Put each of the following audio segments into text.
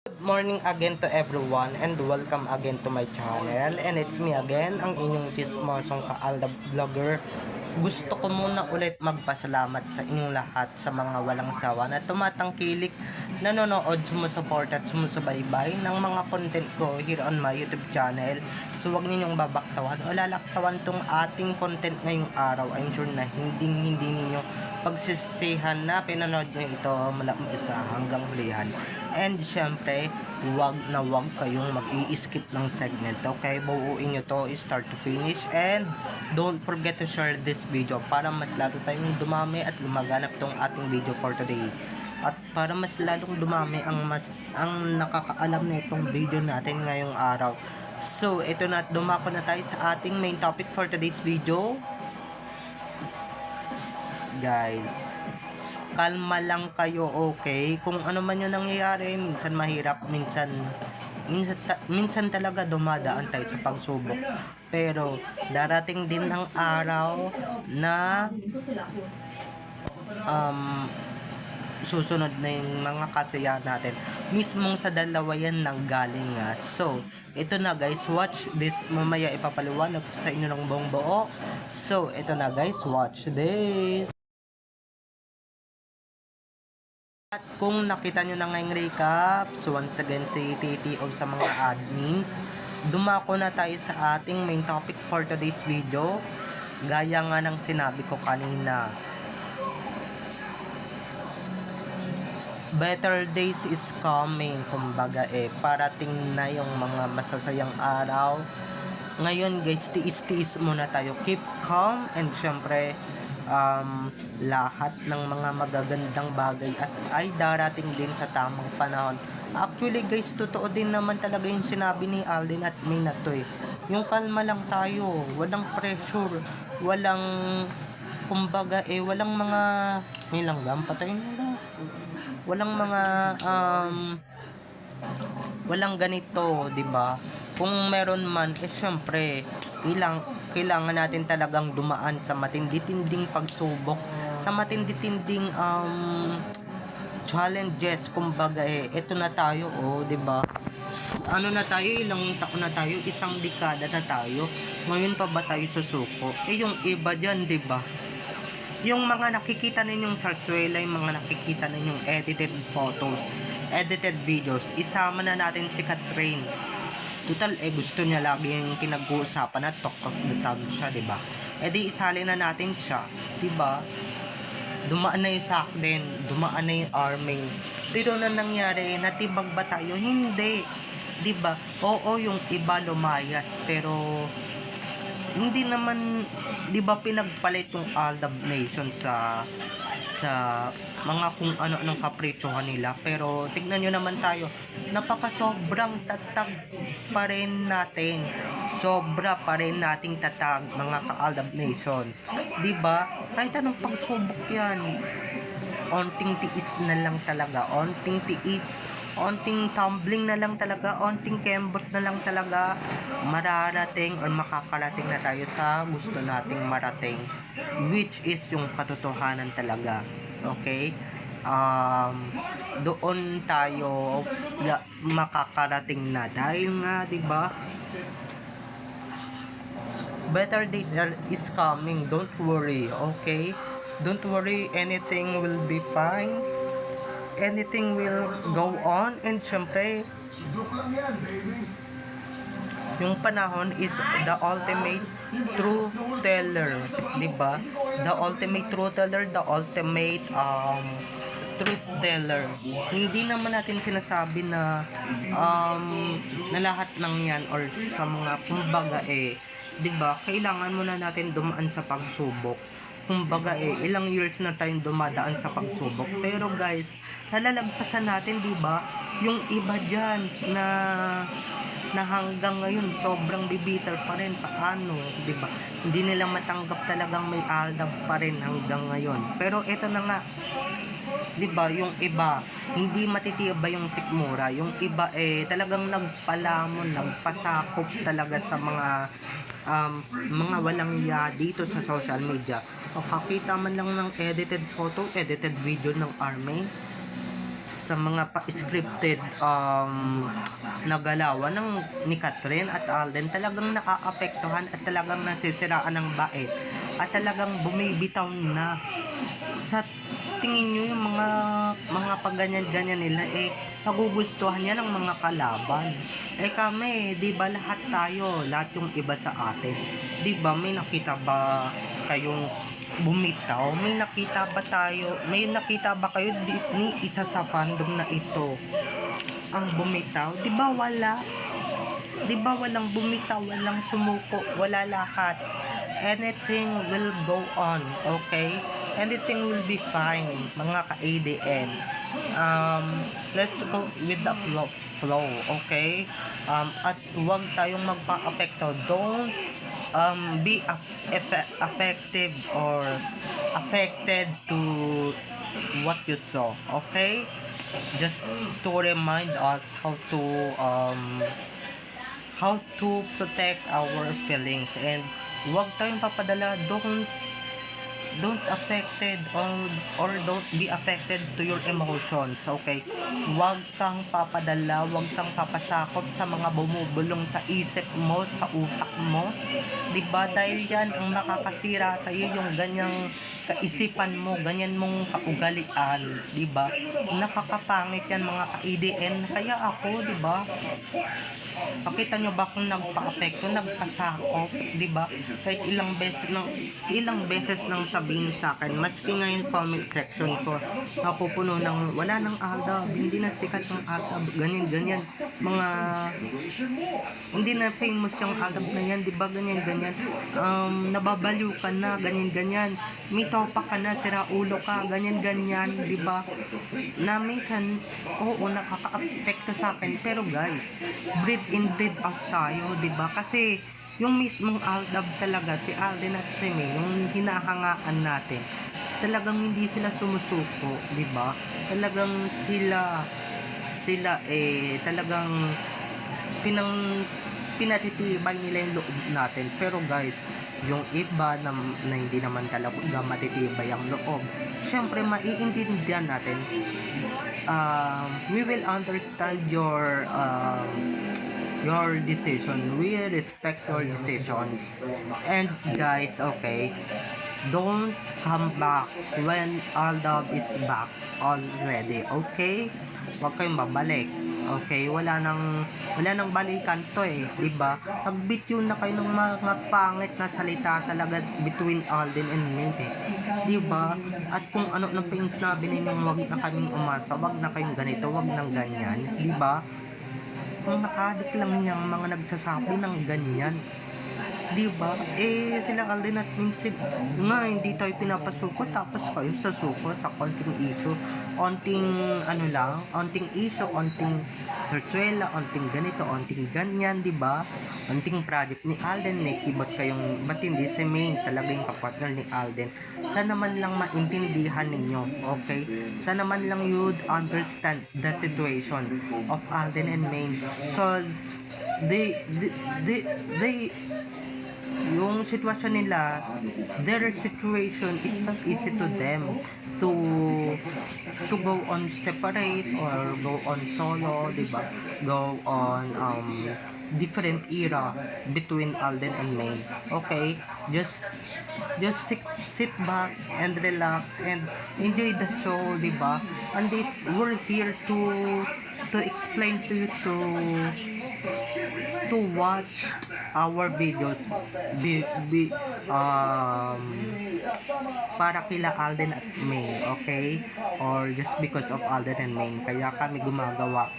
Good morning again to everyone and welcome again to my channel, and it's me again, ang inyong chismosong kaalda vlogger. Gusto ko muna ulit magpasalamat sa inyong lahat sa mga walang sawa na tumatangkilik, nanonood, sumusuport at sumusubaybay ng mga content ko here on my YouTube channel. So wag ninyong babaktawan o lalaktawan tong ating content ngayong araw. I'm sure na hindi ninyo pagsisihan na pinanood nyo ito mula umpisa hanggang hulihan. And syempre, wag kayong mag-i-skip ng segment, okay? Buuin nyo to start to finish, and don't forget to share this video para mas lalo tayong dumami at gumaganap tong ating video for today. At para mas lalong dumami ang nakakaalam na itong video natin ngayong araw. So, ito na, dumako na tayo sa ating main topic for today's video. Guys, kalma lang kayo, okay? Kung ano man yung nangyayari, minsan mahirap, minsan talaga dumadaan tayo sa pagsubok. Pero darating din ang araw na susunod na yung mga kasiyahan natin. Mismong sa dalawa yan nanggaling nga. So, ito na guys, watch this. Mamaya ipapaliwanag sa inyo ng buong buo. So, ito na guys, watch this. At kung nakita nyo na ngayong recap, so once again si TTO sa mga admins, dumako na tayo sa ating main topic for today's video. Gaya nga ng sinabi ko kanina, better days is coming. Kumbaga parating na yung mga masasayang araw. Ngayon guys, tiis-tiis muna tayo, keep calm, and syempre lahat ng mga magagandang bagay at ay darating din sa tamang panahon. Actually guys, totoo din naman talaga yung sinabi ni Alden at Mina to yung kalma lang tayo, walang pressure, walang kumbaga walang mga may langgam, patayin mo na, walang mga walang ganito, di ba? Kung meron man, syempre kailangan natin talagang dumaan sa matindi-tinding pagsubok, sa matindi-tinding challenges. Kumbaga ito na tayo, di ba? Ano na tayo, ilang taon na tayo, isang dekada na tayo. Ngayon pa ba tayo susuko? Yung iba diyan, di ba? Yung mga nakikita ninyong sarsuela, yung mga nakikita ninyong edited photos, edited videos, isama na natin si Catherine. Total, gusto niya lagi yung pinag-uusapan na talk of the town siya, diba? Di isali na natin siya, diba? Dumaan na yung Sakden, dumaan na yung Arming. Pero na nangyari, natibag ba tayo? Hindi, diba? Oo, yung iba lumayas, pero hindi naman, diba, pinagpalit yung Aldab Nation sa mga kung ano-anong kapritsyohan nila. Pero tignan nyo naman tayo, sobrang tatag pa rin natin, sobra pa rin nating tatag, mga ka-Aldab Nation, diba? Kahit anong pagsubok yan, onting tiis na lang talaga, onting tiis, onting tumbling na lang talaga, onting kembot na lang talaga, mararating or makakarating na tayo sa gusto nating marating, which is yung katotohanan talaga, okay? Doon tayo makakarating na dahil nga, diba, better days is coming. Don't worry, okay? Don't worry, anything will be fine, anything will go on. And syempre, yung panahon is the ultimate truth teller, diba? The ultimate truth teller, the ultimate truth teller. Hindi naman natin sinasabi na na lahat ng yan or sa mga kumbaga diba, kailangan muna natin dumaan sa pagsubok. Kumbaga ilang years na tayong dumadaan sa pagsubok, pero guys, nalalagpasan natin, diba? Yung iba dyan na hanggang ngayon sobrang bibitter pa rin, paano, diba? Hindi nila matanggap talagang may Aldab pa rin hanggang ngayon. Pero ito na nga, diba, yung iba hindi matitibay yung sikmura, yung iba talagang nagpalamon, nagpasakop talaga sa mga walang iya dito sa social media. O kakita man lang ng edited photo, edited video ng Army, sa mga pa-scripted na galawan ni Catherine at Alden, talagang nakaapektuhan at talagang nasisiraan ng bait at talagang bumibitaw na. Sa tingin nyo yung mga pagganyan-ganyan nila, magugustuhan yan ng mga kalaban. Kami, di ba lahat tayo, lahat yung iba sa atin, di ba may nakita ba kayong bumitaw? May nakita ba kayo ni isa sa fandom na ito ang bumitaw? Di ba wala? Di ba walang bumitaw, walang sumuko, wala lahat. Anything will go on, okay? Anything will be fine, mga ka-ADN. Let's go with the flow, okay? At huwag tayong magpa-apekto. Don't be affected or affected to what you saw, okay? Just to remind us how to protect our feelings, and huwag tayong papadala. Don't affected or don't be affected to your emotions, okay? Huwag kang papadala, huwag kang papasakop sa mga bumubulong sa isip mo, sa utak mo, diba? Dahil yan ang makakasira sa iyo, yung ganyang kaisipan mo, ganyan mong kaugalian, diba? Nakakapangit yan, mga ka-EDN. Kaya ako, diba, pakita nyo ba kung nagpa-apekto, nagpasakop, diba? Kahit ilang beses nang sabihin sa akin, maski ngayon comment section ko napupuno ng wala nang Aldab, hindi na sikat ng Aldab, ganyan mga hindi na famous yung Aldab na yan, diba? Ganyan nababaliw ka na, ganyan may topa ka na, sira ulo ka, ganyan diba? Na minsan oo, nakaka-apekto sa akin, pero guys, breathe in, breathe out tayo, diba? Kasi yung mismong Aldab talaga, si Alden at si May, yung hinahangaan natin, talagang hindi sila sumusuko, di ba? Talagang sila talagang pinatitibay nila yung loob natin. Pero guys, yung iba na hindi naman talaga matitibay ang loob, syempre maiintindihan natin. We will understand your decision. We respect your decisions. And guys, okay, don't come back when Aldab is back already, okay? Huwag kayong babalik, okay? Wala nang balikan to, diba? Nagbityo na kayo ng mga pangit na salita talaga between Alden and me, diba? At kung ano na pa yung sinabi ninyong wag na kaming umasa, wag na kayong ganito, wag nang ganyan, diba? Kung nakadik lang niyang mga nagsasabi ng ganyan, diba? Sila Alden at Minsid nga, hindi tayo pinapasuko, tapos kayo sa suko sa konting issue, onting issue, onting sarsuela, onting ganito, onting ganyan, diba? Onting project ni Alden, may kibot kayong matindi si Main, talaga yung kapartner ni Alden. Sana man lang maintindihan ninyo, okay? Sana man lang you'd understand the situation of Alden and Main, because they yung sitwasyon nila, their situation is not easy to them to go on separate or go on solo, diba? Go on different era between Alden and Main. Okay, just sit back and relax and enjoy the show, diba? And we're here to explain to you to watch our videos para kila Alden at May, okay? Or just because of Alden and May, kaya kami gumagawa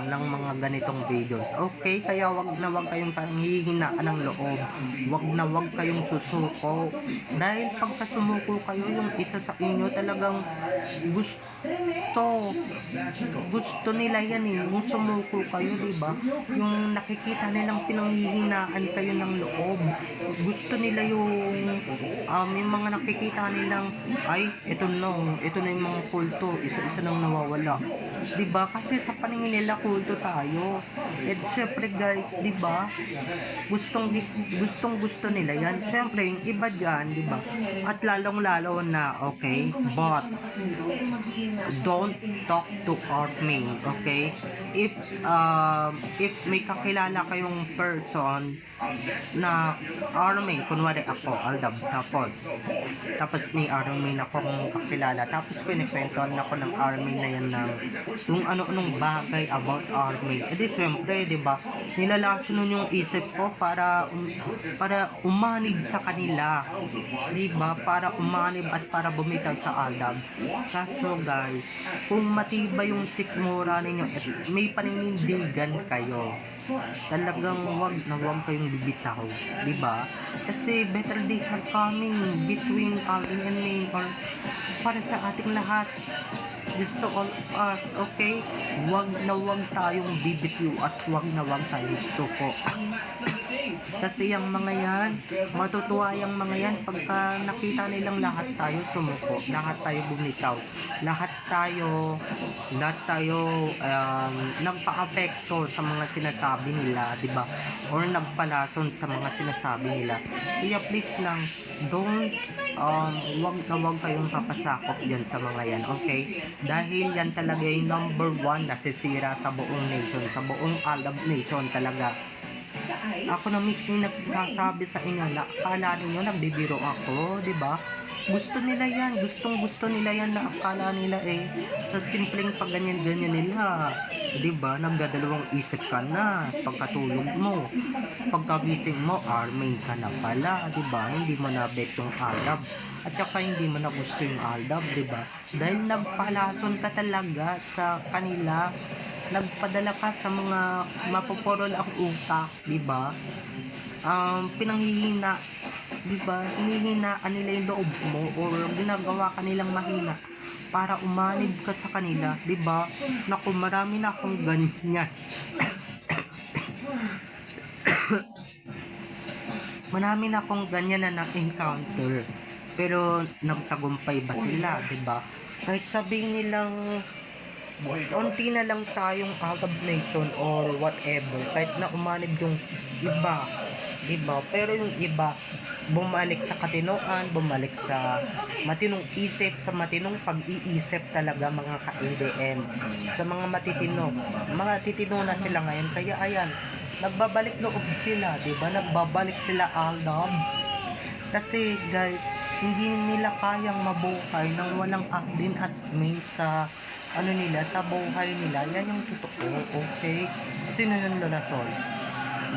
ng mga ganitong videos, okay? Kaya wag kayong panghihinaan ng loob, wag kayong susuko, dahil pagka sumuko kayo, yung isa sa inyo talagang gusto nila yan, yung sumuko kayo, diba? Yung nakikita nilang pinanghihinaan panghihinaan kayo ng loob. Gusto nila yung mga nakikita nilang, ay, ito na yung mga kulto, isa-isa nang nawawala. Diba? Kasi sa paningin nila, kulto tayo. At syempre guys, diba? Gustong gusto nila yan. Syempre, yung iba dyan, diba? At lalong-lalo na, okay? But, don't talk to Armin, okay? If may kakilala kayong person na Armin, kunwari ako, Aldab, tapos may Armin akong kakilala, tapos pinipwentuhan ako ng Armin na yan ng yung ano-anong bagay about Armin. E di syempre, diba, nilalaso nun yung isip ko para umanib sa kanila, diba, para umanib at para bumitaw sa Aldab. Kaso guys, kung matibay yung sikmura ninyo at may paninindigan kayo, talagang wag kayong bibitaw, diba? Kasi better days are coming between Alvin and me, or para sa ating lahat, just to all of us, okay? Wag tayong bibitiw at wag tayong suko. Kasi yung mga yan, matutuwa yung mga yan pagka nakita nilang lahat tayo sumuko, lahat tayo bumitaw, lahat tayo nagpa-apekto sa mga sinasabi nila, diba? Or nagpalason sa mga sinasabi nila. Kaya please lang, don't wag kayong papasakop dyan sa mga yan, okay? Dahil yan talaga yung number 1 na sisira sa buong nation, sa buong Aldab nation talaga. Ako na mismo nagsasabi sa inyo na akala ninyo nagbibiro ako, di ba? Gusto nila yan, gusto nila yan na akala nila sa simpleng pagganyan-ganyan nila, di ba? Nagdadalawang isip ka na pagkatulog mo, pagkagising mo, Armin ka na pala, di ba? Hindi mo na bet yung Aldab, at saka hindi mo na gusto yung Aldab, di ba? Dahil nagpalason ka talaga sa kanila, nagpadala ka sa mga mapupurol ang utak, di ba? Pinanghihina, di ba? Hinihinaan nila yung loob mo or ginagawa ka nilang mahina para umanib ka sa kanila, di ba? Naku, marami na akong ganyan. Marami na akong ganyan na na-encounter. Pero nagtagumpay ba sila, di ba? Kahit sabihin nilang konti na lang tayong Aldab nation or whatever, kahit na umanib yung iba, diba? Pero yung iba bumalik sa katinoan, bumalik sa matinong isip, sa matinong pag-iisip talaga, mga ka-ADM, sa mga matitino na sila ngayon. Kaya ayan, nagbabalik loob sila, diba? Nagbabalik sila Aldab kasi guys, hindi nila kayang mabuhay nang walang admin at main sa nila, sa buhay nila. Yan yung totoo, okay? Sino yung Lolasol?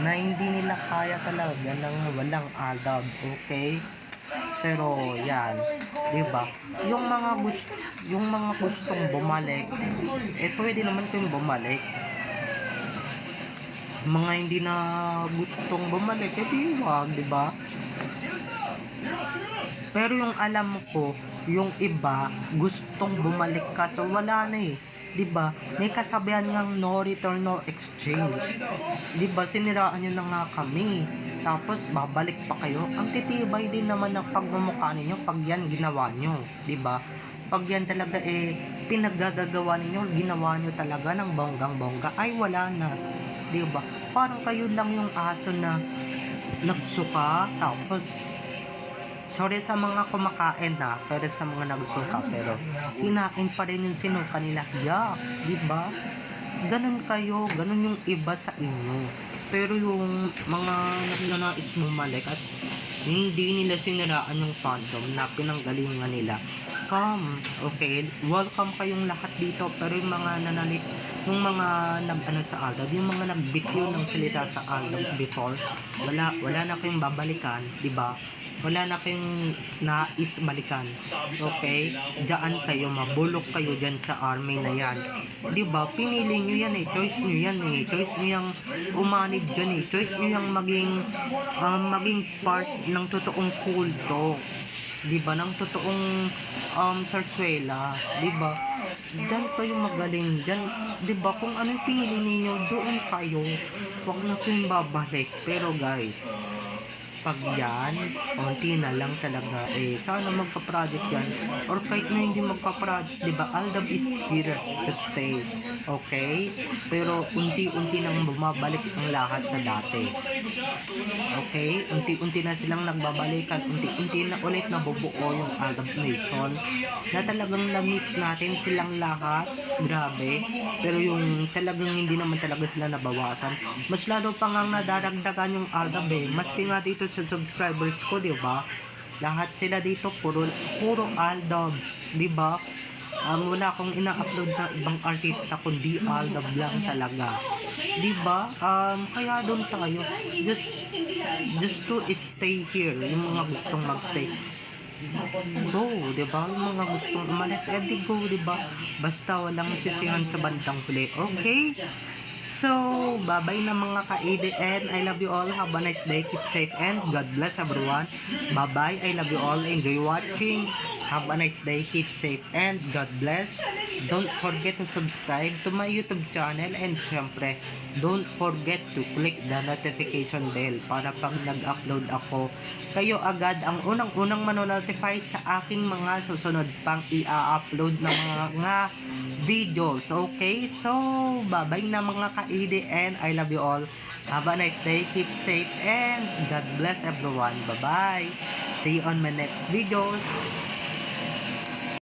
Na hindi nila kaya talaga nang walang Aldab, okay? Pero yan, diba? Yung mga gustong bumalik, pwede naman kayong bumalik. Mga hindi na gustong bumalik, di wag, diba? Pero yung alam ko, yung iba gustong bumalik ka, so wala na diba? May kasabihan ngang no return, no exchange, diba? Siniraan nyo na nga kami, tapos babalik pa kayo. Ang titibay din naman ng pagmumukha ninyo pag yan ginawa nyo, diba? Pag yan talaga pinaggagawa ninyo, ginawa nyo talaga ng bonggang-bongga, ay wala na, diba? Parang kayo lang yung aso na nagsuka, tapos sorry sa mga kumakain na, pero sa mga nagsuka, pero kinain pa rin yung sinuka nila. Yeah, diba? Ganun kayo, ganun yung iba sa inyo. Pero yung mga nagnanais bumalik at hindi nila siniraan yung fandom na pinanggalingan nila, come, okay? Welcome kayong lahat dito. Pero yung mga yung mga sa Aldab, yung mga nagbityo ng salita sa Aldab before, wala na kayong babalikan, diba? Wala na kayong nais balikan, okay? Diyan kayo, mabulok kayo dyan sa army na yan, diba? Pinili nyo yan choice nyo yan choice nyo yung umanib dyan choice nyo yung maging part ng totoong kulto, diba? Ng totoong sarsuela, diba? Diyan kayo magaling. Diyan, di ba, kung anong pinili ninyo, doon kayo. Huwag na kayong babalik. Pero guys, pag yan, konti na lang talaga, sana magpa-project yan, or kahit na hindi magpa-project, diba, Aldab is here to stay, okay? Pero unti-unti nang bumabalik ang lahat sa dati, okay? Unti-unti na silang nagbabalikan, unti-unti na ulit nabubuo yung Aldab Nation, na talagang na-miss natin silang lahat, grabe, pero yung talagang hindi naman talaga sila nabawasan, mas lalo pa nga nadaragdagan yung Aldab maski nga dito sa subscribers ko, di ba? Lahat sila dito puro Aldabs, di ba? Wala akong ina-upload na ibang artista kundi Aldab lang talaga. Di ba? Kaya doon tayo. Just to stay here, yung mga gustong magstay. Go, di ba? Yung mga gustong umalis, di go, di ba? Basta walang sisihan sa bandang huli. Okay? So, bye-bye na mga ka-ADN. I love you all. Have a nice day. Keep safe and God bless everyone. Bye-bye. I love you all. Enjoy watching. Have a nice day. Keep safe and God bless. Don't forget to subscribe to my YouTube channel, and syempre, don't forget to click the notification bell para pag nag-upload ako, kayo agad ang unang-unang manonotify sa aking mga susunod pang i-upload na mga videos. Okay? So, bye-bye na mga ka-ADN. I love you all. Have a nice day. Keep safe and God bless everyone. Bye-bye. See you on my next videos.